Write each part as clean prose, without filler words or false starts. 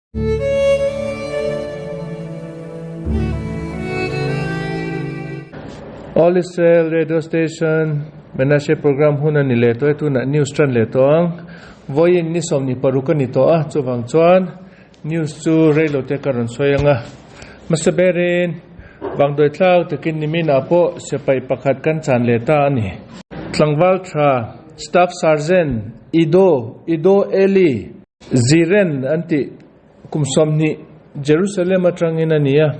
All Israel radio station menashe program huna ni le to tu na news tran le to voin ni som ni paruka ni to a chuwang chuan news chu reilo te karon soyanga masaberin bangdoi tlau takin ni min apo sepai pakhat kan chan le ta ani tlangwal thra staff sergeant ido eli ziren anti kumsomni Jerusalem atrangin ania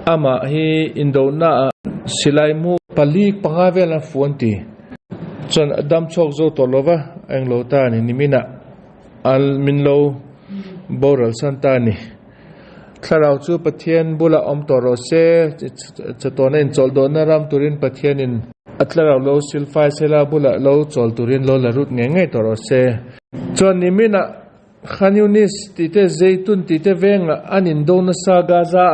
ama hi indona silai mu palik pangavela fuanti chon adam chok zo tolova englo ta ni nimina al minlo boral santani tharau chu pathian bula om toro se chatona in chol do na ram turin pathian in atlarau lo silfai sela bula lo chol turin lo larut nge toro se chon nimina khanyunis tite zeitun tite venga anin do na sa gaza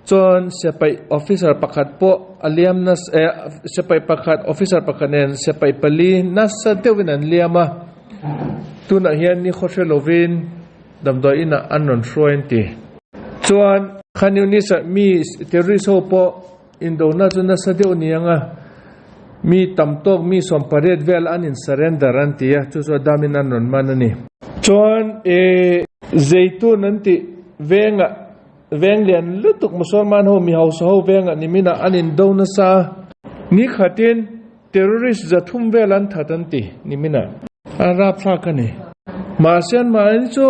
chon sepai officer pakhat po aliam nas sepai pakhat officer pakhanen sepai pali nasa dewinan liama tuna hian ni khoshelovin damdoi ina anon shroenti chuan khanyunisa mi terrorist ho po indona chuna sadeu nianga mi tamtok mi somparet vel anin surrender antia chu damin anon manani chuan zeitun anti venga venglian lutuk musulman ho mi house ho venga nimina anin dona sa ni khatin terrorist zathum velan thatanti nimina arab phakani marsian man cho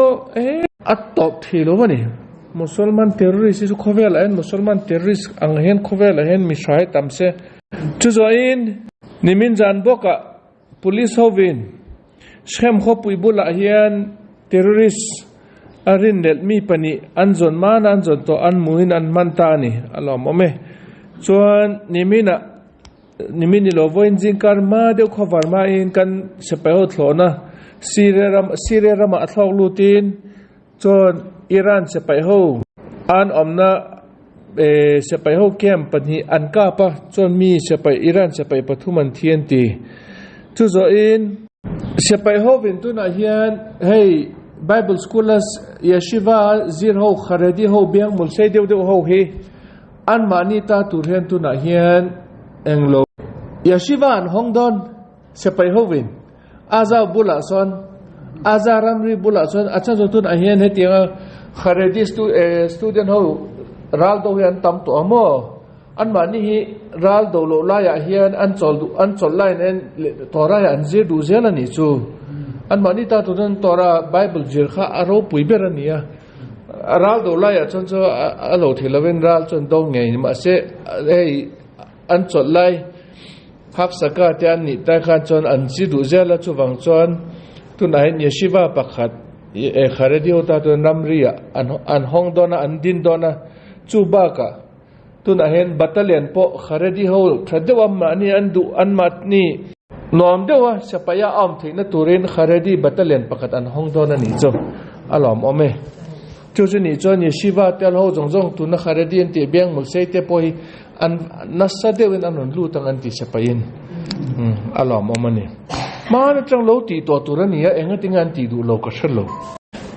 atop thilo bani musulman terrorist su khovel en musulman terrorist anghen khovel hen mi shai tamse chuzoin nimin jan boka police hovin schem khopui bula hian terrorist arin del mi pani anzon man anzon to an muin an manta ni alom ome chuan nimini lovoin jinkar ma de khovar ma in kan sepaho thlona sireram athlok lutin chon iran sepaho an omna sepaho kem pani an ka pa chon mi sepai iran sepai pathuman thianti chuzo in sepaho vin tu na hian hey Bible scholars yeshiva zir ho kharedi ho biang mul sei deu ho hi an mani ta turhen tu na hian englo yeshiva an hongdon sepai ho win aza bula son aza ramri bula son acha zo tu na hian hetia kharedi student ho ral do hian tam to amo an mani hi ral do lo la ya hian an chol line en tora ya an zir du zela ni chu an mani ta tunan tora bible jirkha aro puiberania aral do la ya choncho alo thilawen ral chon do ngei ma se ei an chot lai hak saka tian ni ta khan chon an chi du zela chuwang chon tunai yeshiva pakhat kharedi hota to namria an hong dona an din dona chubaka tunahen battalion po kharedi ho thadewam mani an du an matni nom dewa sapaya am thina turin kharedi battalion pakat an hongdona ni cho alom ome chu ni cho ni shiva tel ho jongjong tuna kharedi an ti beng mul sei te poi an nasa dewin anon lu tang an ti sapayin alom omani man chang lo ti to turani ya enga tingan ti du lo ka shlo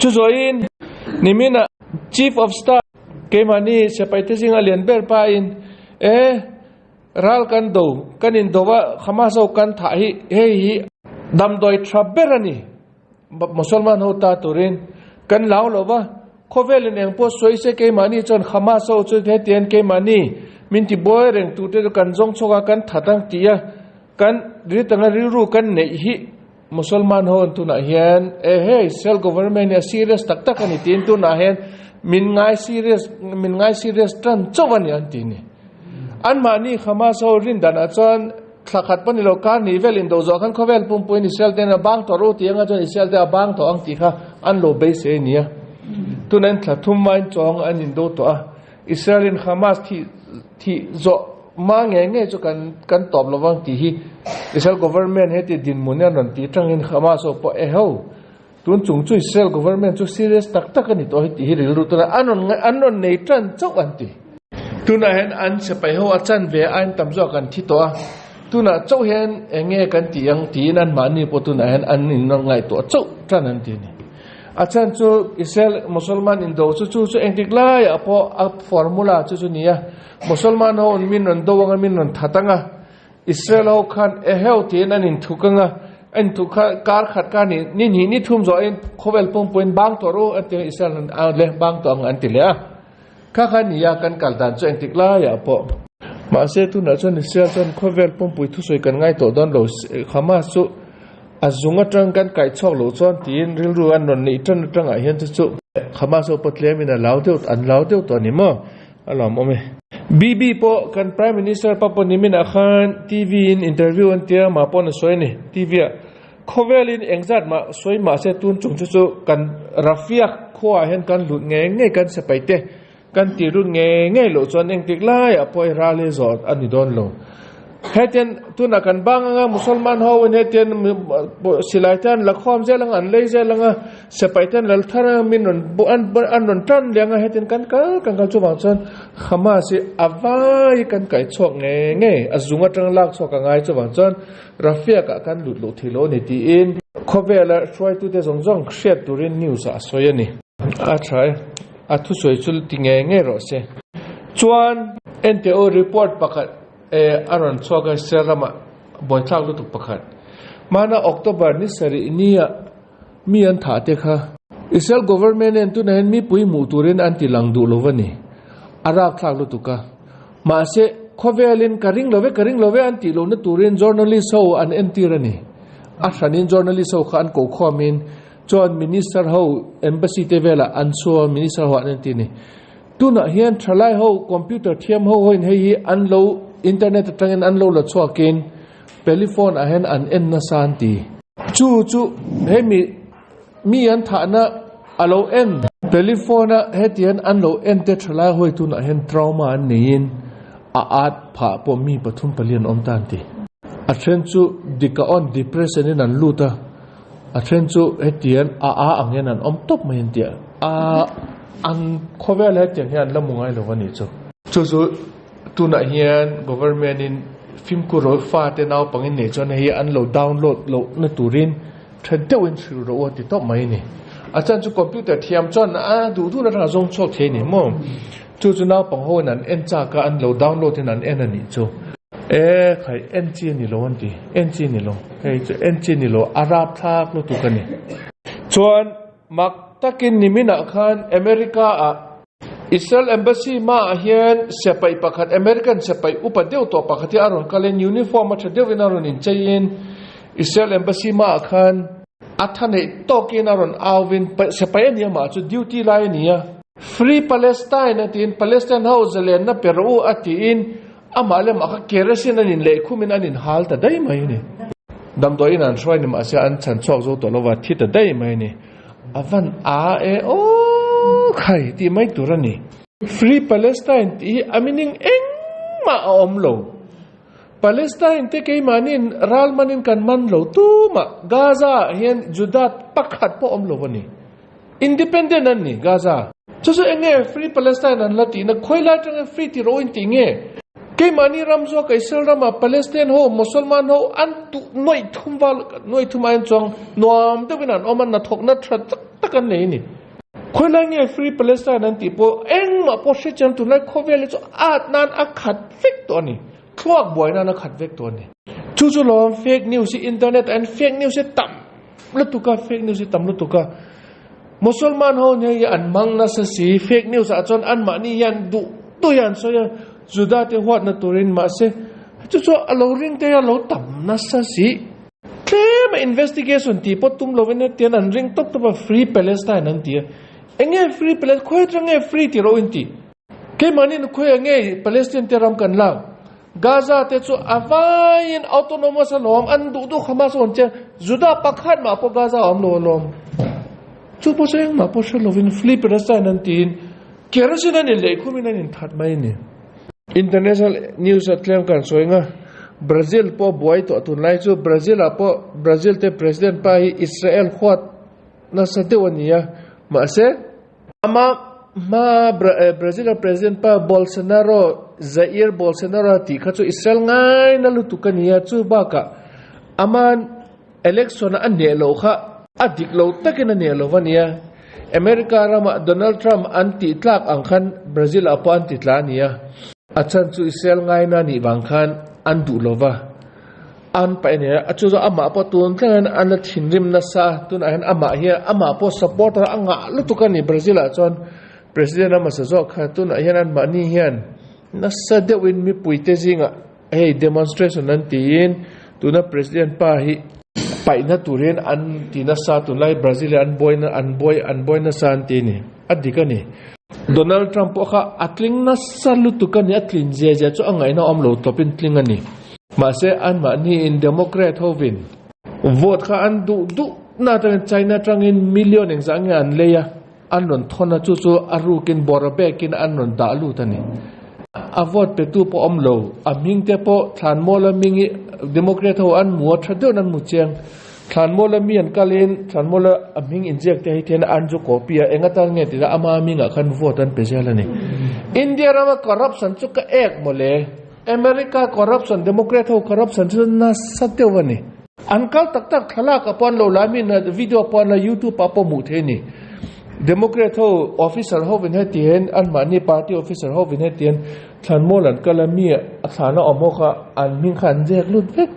chu zoin nimina chief of staff kemani sapai te singa lian ber pa in ral kan do kanin dowa khamaso kan tha hi damdoi traberani musulman hota turin kan law lowa khovelin eng po soise ke mani chon khamaso chu the ten ke mani minti boy reng tu te kan jong choga kan thatang tia kan ritanga riru kan nei hi musulman hon tu na hian self government ya serious tak tak ani tin tu na hian min ngai serious tran chawani antini an mani khamaso rin dan achon thakhat pani lo kar ni velin do zo khan khovel pum pui ni sel den bang to ro tianga chon sel de bang to ang ti kha an lo be se nia tunan thlathum main chong an in do to a israelin hamas thi zo ma nge chu kan top lowang ti hi israel government he ti din munya non ti tangin khamaso po ho tun chung chu israel government chu serious tak tak ani to hi ti hi ril ru to anon nei tran chok an ti tuna hen an sepai ho achan ve an tamzo kan thi to tuna chau hen enge kan ti yang ti nan mani po tuna hen an nin ngai to chau tran an ti ni achan chu Israel Musulman Indo chu engtikla ya po formula chu nia Musulman ho min ron dowanga min ron thatanga Israel ho khan eheu tin anin thukanga an thukha kar khat ka ni thum zo en khovel pong point bang to ro ate Israel an le bang to an tilya kha khan ya kan kaldan chu engtikla ya po ma se tu na chon Israel chon khovel pong pui thu soi kan ngai to don lo khama chu azunga tang kan kai chok lo chon tin ril ru an non ni tang a hian chu khama so patle mina laudeu an laudeu to ni mo alam ome BB po kan Prime Minister Papo Nimin Akhan TV in interview an tia ma pon soi ni TV khovelin engzat ma soi ma se tun chung chu kan rafiak khwa hen kan lut nge kan se paite kan ti ru nge lo chon eng tik lai apoi ra le zot ani don lo heten tuna kan banga musulman ho ne ten silaitan lakhom zelang an lei zelanga se paiten lal thara min an non tan lenga heten kan chu wang chon khama si avai kan kai chok nge azunga tang lak chok ngai chu wang chon rafia ka kan lut lo thilo ni ti in khovela try to te zongjong shet turin news a soyani a try a thu soi chul ti nge ro se chuan NTO report pakat aron choga serama boithak lu tu pakhat mana October ni sari nia mi an tha te kha Israel government en tu nen mi pui mu turin anti langdu lovani arak thak lu tu ka ma se khovelin karing love anti lo na turin journalist ho an entirani ashanin journalist ho khan ko khomin chon minister ho embassy te vela anso minister ho an ti ni tuna hian thalai ho computer thiam ho hoin hei an lo internet tangin an lo la chuakin telephone a hen an en na santi chu he mi an tha na alo en telephone a hetian an lo en te thalai hoi tuna hen trauma an niin a at pha po mi pathum palian om tan ti a then chu dika on depression in an luta a then chu hetian a angen an om top mai tia an khovel hetian hian lamungai lo wani chu tuna hian government in film ku ro fa te naw pangin ne chon hi an lo download lo na turin thadewin thru ro ti top mai ni achan chu computer thiam chon du na ra zong chok the ni mo chu naw pang ho nan en cha ka an lo download in an en ani chu khai en chi ni lo an ti en chi ni lo hei chu en chi ni lo arab thak lo tu kan ni chuan mak takin nimina khan America a Israel embassy ma hian sepai pakhat American sepai upadeu to pakhati aron kalen uniform athdeu in aron in chain Israel embassy ma khan athane tokin aron awin sepai ania ma chu duty lai nia free Palestine atin Palestine house len na peru atin amale ma kha keresin anin le khumin anin hal ta dai mai ni damdoi nan shwai ni ma sia an chan chok zo to lova thi ta dai mai ni avan khai ti mai turani free Palestine ti amining eng ma omlo Palestine te ke manin ral manin kan man lo tu ma Gaza hian judat pakhat po omlo wani independent an ni Gaza chu enge free Palestine an lati na khoila tang free ti ro in ti nge ke mani ramzo ka Israel rama Palestine ho Musulman ho an tu noi thum an chong nuam te binan oman na thok na thrat takan nei ni khoila nge free Palestine an ti po eng ma po she cham tu lai khovel chu at nan a khat fik to ni khwak boy na khat vek to ni chu lom fake news internet and fake news tam lutuka fake news tam lutuka Musulman ho ne an mang na sa si fake news a chon an ma ni yan du to yan so ya juda te hwat na turin ma se chu alo ring te alo tam na sa si claim investigation ti po tum lo ven te an ring tok to free Palestine an ti enge free Palestine khoi trang free ti ro inti ke manin khoi enge Palestine te ram kan la Gaza te chu avain autonomous lom an du Hamas on che juda pakhat ma po Gaza om lom chu po seng ma po shlovin free Palestine an tin kerosin an le khumin an that mai ni international news atlem kan soinga Brazil po boy to tun lai chu Brazil te president pa Israel khwat na sa dewania ma se ama Brazil president pa Bolsonaro Jair Bolsonaro ti khachu Israel ngai na lu tukania chu baka aman election an ne lo kha adik lo takin ne lo wania อเมริการามาโดนัลด์ทรัมป์อันติตลากอังคันบราซิลอปอันติตลานี่อาจารย์สุอิสราเอลไงนั่นนี่บางคันอันดูโลวะอันไปเนี่ยอาจจะอามาปตุนแค่นั้นอันละถิ่นริมนัสซาตุนอันอามาเฮียอามาปสปอร์ตอังะลุตุกันนี่บราซิลอาจารย์ประธานาธิบดีสจค่ะตุนอันนั้นมานี่เฮียนนัสซาเดวินมีปุยเตจิงอ่ะเฮ้ย demonstration นั้นตีนตุนประธานาธิบดีป้าฮิไปนัดตุเรียนอันที่นัสซาตุนไลบราซิลอันบอยนัสซาอันตีนี่อัดดีกันนี่โดนัลด์ทรัมป์พวกเขาอัดลิงนัสซาลุตุกันนี่อัดลิงเจียเจียจู่อังไงน่าอมโลตเป็นลิงกันนี่มาเสอันมานี่อินเดโมแครตโฮวินโหวตข้าอันดูน่าจะไชน่าจังอินมิลลิออนเองสังเกตอันเลยอันนนทนจู่อารูกินบอระเบกินอันนนดาลูตันนี่อาวอดเปตูปอมโลอามิงเตปทานโมลมิงเดโมแครตโฮอันมัวทรัดเดินันมุเชียงทานโมลมีอันกาลินทานโมลอามิงอินเจกเตให้เทนอันจุโคปีเองก็ตั้งเงี้ยที่ละอามามิงอันโหวตันเปเจลนี่อินเดียเรามาคอร์รัปชันจุกเอกโมเลอเมริกาคอร์รัปชันเดโมแครตโฮคอร์รัปชันจุดน่าสัตย์เดียวนี่อันกัลตักทลากปอนโลลามินวิดีโอปอนละยูทูบปะปมุเทนี่เดโมแครตโฮออฟฟิเซอร์โฮวินเฮตียนอันมานี่ปาร์ตี้ออฟฟิเซอร์โฮวินเฮตียนท่านโมลันก็ละมีอักษรอโมกะอันมิงขันเจกลุดเวก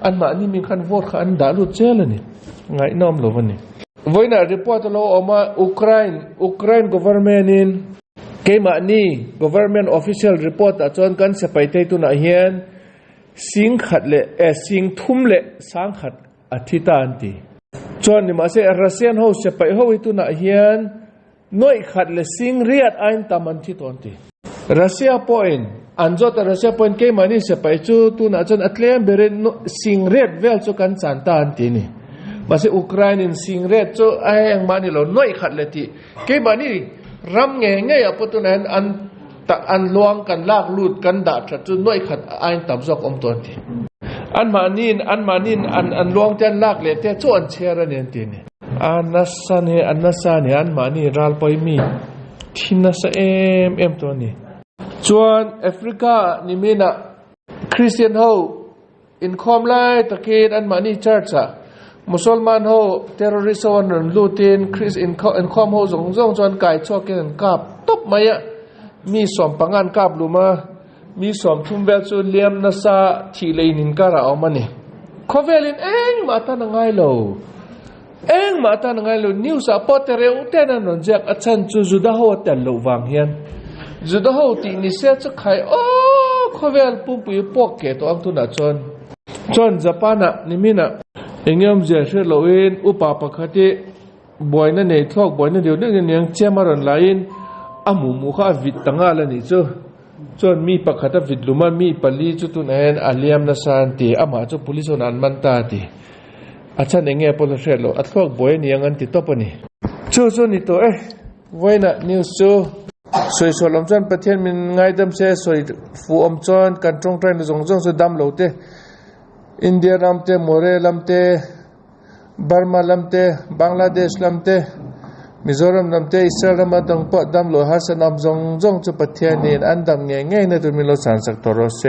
อันมานี่มิงขันโหวตขันด่าลุดเจลนี่ไงน้อมโลวันนี้วันนี้รีพอร์ตโลออกมาอุกราอิน government นินเกมานี่ government official report อาจารย์กันจะไปเตตุนาเฮียนสิงขัดเละสิงทุ่มเละสังขัดอาทิตย์อันตีจนนี่มาเสรัสเซียนเขาจะไปเขาวิตุนาเฮียนน้อยขัดเละสิงเรียดอันตามันที่ตอนตีรัสเซียพอยน์อันจอดรัสเซียพอยน์เกมานี่จะไปจูตุนาจนอัตเลมเบรนสิงเรียดเวลจูกันสันตาอันตีนี่มาเสอุกราอินสิงเรียดจูไอ้ยังมานี่เราน้อยขัดเลยที่เกมานี่รำเงยเงยอ่ะปุตุนันอันลวงกันลากลูดกันด่าจัดจนน้อยขัดไอ้ตับซอกอมตัวที่อันมานี่อันลวงจันลากเลยแต่ชวนเชียร์เนี่ยทีนี่อันนัสซานี่อันมานี่รัลไปมีที่นัสเอ็มตัวนี้ชวนแอฟริกานี่มีนะคริสเตียนเฮาอินคอมไลตะเกียนอันมานี่เชิร์ชมุสลิมเฮาเทอร์ริสต์วันนั้นลูตินคริสอินคอมเฮาส่งจวนไก่ชอบกันกับตบมาอ่ะมีสอมปังงานกับลูมามีสอมทุ่มเวลซูเลียมนัสซาที่เลนินการเอามานี่เขาเวลินเองมาตั้งไงโลมาตั้งไงโลนิวส์อัปเตอร์เรอุเตนันนนจากอาจารย์จุดาหัวเตลโลวังเฮียนจุดาหัวที่นิเสียจะขายเขาเวลปุ่มปีปอกเกตัวอังตุนัดจนญี่ปุ่นน่ะนี่มีน่ะเองยอมเสียเชื่อเราเองอุปปักขติบ่อยนั่นเองทอกบ่อยนั่นเดียวนั่นยังเชื่อมารันไลน์อามุข้าวิดตั้งอะไรนี่จนมีปักขติวิดลุมามีปลีจุดตุนเองอาเลียมนัสสันติอามาจุ police นันมันตาติอาจารย์เองพอเราเชื่อเราอัดทอกบ่อยนี่ยังอันติดต่อปนี่จู่นี่ตัวไว้น่ะนิวส์สวยๆลำจันประเทศมันไงดำเสียสวยฟูอมจอนกันตรงใจในสงสวยดำเหลวเตอินเดียลำเตโมเรลำเตบาร์มาลำเตบังลาเดชลำเตมิโซรัมลำเตอิสราเอลมาดังปะดำเหลวฮัสนำจงจุประเทศนี้อันดำเงี้ยในตัวมิโลสันสักตัวโรเซ